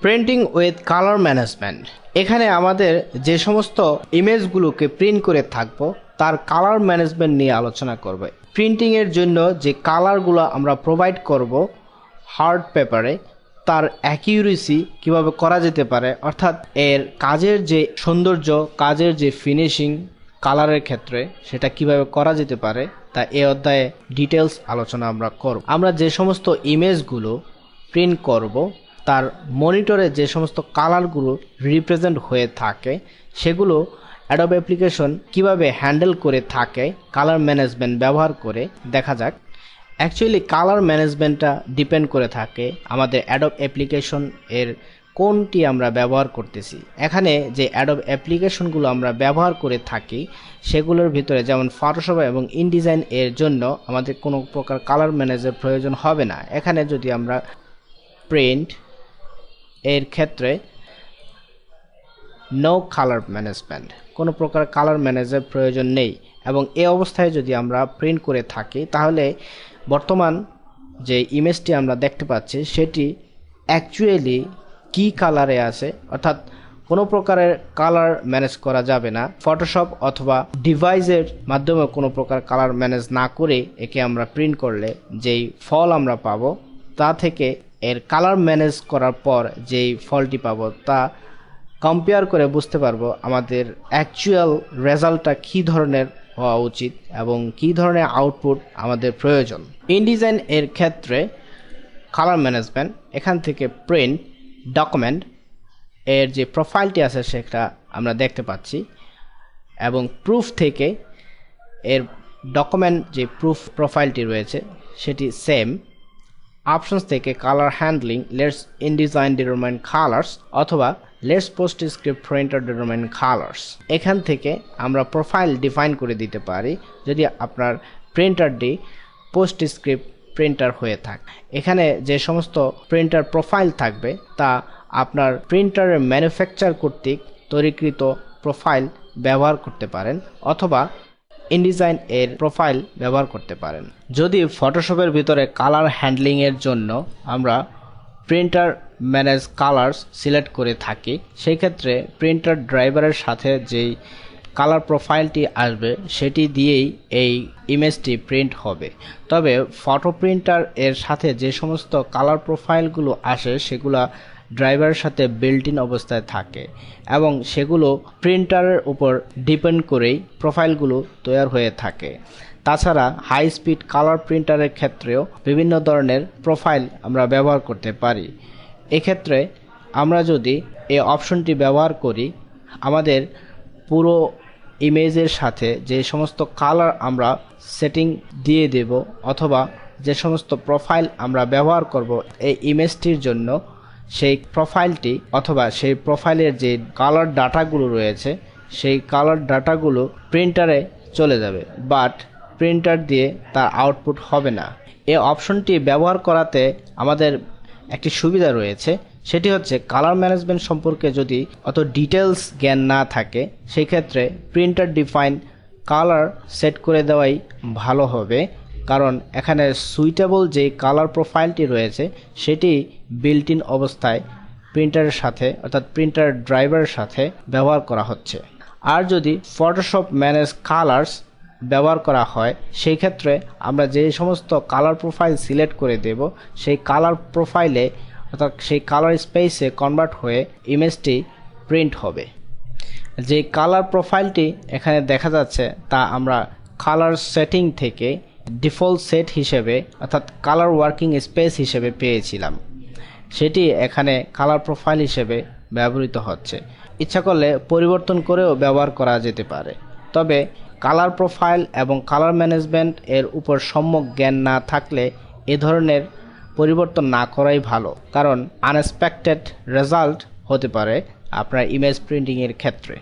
Printing with colour management. এখানে আমাদের যে সমস্ত ইমেজগুলোকে প্রিন্ট করে থাকবো তার কালার ম্যানেজমেন্ট নিয়ে আলোচনা করব। প্রিন্টিংয়ের জন্য যে কালারগুলো আমরা প্রোভাইড করব হার্ড পেপারে, তার অ্যাকিউরেসি কিভাবে করা যেতে পারে, অর্থাৎ এর কাজের যে সৌন্দর্য, কাজের যে ফিনিশিং কালারের ক্ষেত্রে সেটা কিভাবে করা যেতে পারে তা এই অধ্যায়ে ডিটেলস আলোচনা আমরা করব। আমরা যে সমস্ত ইমেজগুলো প্রিন্ট করব তার মনিটরে যে সমস্ত কালারগুলো রিপ্রেজেন্ট হয়ে থাকে সেগুলো অ্যাডোব অ্যাপ্লিকেশন কিভাবে হ্যান্ডেল করে থাকে কালার ম্যানেজমেন্ট ব্যবহার করে দেখা যাক। অ্যাকচুয়ালি কালার ম্যানেজমেন্টটা ডিপেন্ড করে থাকে আমাদের অ্যাডোব অ্যাপ্লিকেশন এর কোনটি আমরা ব্যবহার করতেছি। এখানে যে অ্যাডোব অ্যাপ্লিকেশনগুলো আমরা ব্যবহার করে থাকি সেগুলোর ভিতরে যেমন ফটোশপ এবং ইনডিজাইন এর জন্য আমাদের কোনো প্রকার কালার ম্যানেজের প্রয়োজন হবে না। এখানে যদি আমরা প্রিন্ট এর ক্ষেত্রে নো কালার ম্যানেজমেন্ট, কোনো প্রকার কালার ম্যানেজের প্রয়োজন নেই। এবং এই অবস্থায় যদি আমরা প্রিন্ট করে থাকি তাহলে বর্তমান যে ইমেজটি আমরা দেখতে পাচ্ছি সেটি অ্যাকচুয়ালি কি কালারে আছে, অর্থাৎ কোনো প্রকারের কালার ম্যানেজ করা যাবে না। ফটোশপ অথবা ডিভাইসের মাধ্যমে কোনো প্রকার কালার ম্যানেজ না করে একে আমরা প্রিন্ট করলে যেই ফল আমরা পাবো তা থেকে এর কালার ম্যানেজ করার পর যেই ফলটি পাবো তা কম্পেয়ার করে বুঝতে পারবো আমাদের অ্যাকচুয়াল রেজাল্টটা কী ধরনের হওয়া উচিত এবং কী ধরনের আউটপুট আমাদের প্রয়োজন। ইনডিজাইন এর ক্ষেত্রে কালার ম্যানেজমেন্ট, এখান থেকে প্রিন্ট ডকুমেন্ট এর যে প্রোফাইলটি আছে সেটা আমরা দেখতে পাচ্ছি এবং প্রুফ থেকে এর ডকুমেন্ট যে প্রুফ প্রোফাইলটি রয়েছে সেটি সেম। অপশনস থেকে colour handling, lets InDesign determine colours অথবা lets PostScript printer determine colours. এখান থেকে আমরা প্রোফাইল ডিফাইন করে দিতে পারি যদি আপনার প্রিন্টারটি পোস্ট স্ক্রিপ্ট প্রিন্টার হয়ে থাকে। এখানে যে সমস্ত প্রিন্টার প্রোফাইল থাকবে তা আপনার প্রিন্টারের ম্যানুফ্যাকচার কর্তৃক তৈরিকৃত প্রোফাইল ব্যবহার করতে পারেন অথবা ইনডিজাইন এর প্রোফাইল ব্যবহার করতে পারেন। যদি ফটোশপের ভিতরে কালার হ্যান্ডলিংয়ের জন্য আমরা প্রিন্টার ম্যানেজ কালার্স সিলেক্ট করে থাকি সেই ক্ষেত্রে প্রিন্টার ড্রাইভারের সাথে যেই কালার প্রোফাইলটি আসবে সেটি দিয়েই এই ইমেজটি প্রিন্ট হবে। তবে ফটো প্রিন্টার এর সাথে যে সমস্ত কালার প্রোফাইলগুলো আসে সেগুলো ড্রাইভারের সাথে বিল্ট ইন অবস্থায় থাকে এবং সেগুলো প্রিন্টারের উপর ডিপেন্ড করেই প্রোফাইলগুলো তৈরি হয়ে থাকে। তাছাড়া হাই স্পিড কালার প্রিন্টারের ক্ষেত্রেও বিভিন্ন ধরনের প্রোফাইল আমরা ব্যবহার করতে পারি। এক্ষেত্রে আমরা যদি এই অপশনটি ব্যবহার করি আমাদের পুরো ইমেজের সাথে যে সমস্ত কালার আমরা সেটিং দিয়ে দেব অথবা যে সমস্ত প্রোফাইল আমরা ব্যবহার করব এই ইমেজটির জন্য সেই প্রোফাইলটি অথবা সেই প্রোফাইলের যে কালার ডাটাগুলো রয়েছে সেই কালার ডাটাগুলো প্রিন্টারে চলে যাবে, বাট প্রিন্টার দিয়ে তার আউটপুট হবে না। এই অপশনটি ব্যবহার করাতে আমাদের একটি সুবিধা রয়েছে, সেটি হচ্ছে কালার ম্যানেজমেন্ট সম্পর্কে যদি অত ডিটেলস জ্ঞান না থাকে সেই ক্ষেত্রে প্রিন্টার ডিফাইন কালার সেট করে দেওয়াই ভালো হবে, কারণ এখানে সুইটেবল যে কালার প্রোফাইলটি রয়েছে সেটি বিল্ট ইন অবস্থায় প্রিন্টারের সাথে অর্থাৎ প্রিন্টার ড্রাইভারের সাথে ব্যবহার করা হচ্ছে। আর যদি ফটোশপ ম্যানেজ কালার্স ব্যবহার করা হয় সেই ক্ষেত্রে আমরা যে সমস্ত কালার প্রোফাইল সিলেক্ট করে দেব সেই কালার প্রোফাইলে অর্থাৎ সেই কালার স্পেসে কনভার্ট হয়ে ইমেজটি প্রিন্ট হবে। যে কালার প্রোফাইলটি এখানে দেখা যাচ্ছে তা আমরা কালার সেটিং থেকে ডিফল্ট সেট হিসেবে অর্থাৎ কালার ওয়ার্কিং স্পেস হিসেবে পেয়েছিলাম, সেটি এখানে কালার প্রোফাইল হিসেবে ব্যবহৃত হচ্ছে। ইচ্ছা করলে পরিবর্তন করেও ব্যবহার করা যেতে পারে, তবে কালার প্রোফাইল এবং কালার ম্যানেজমেন্ট এর উপর সম্যক জ্ঞান না থাকলে এ ধরনের পরিবর্তন না করাই ভালো, কারণ আনএক্সপেক্টেড রেজাল্ট হতে পারে আপনার ইমেজ প্রিন্টিংয়ের ক্ষেত্রে।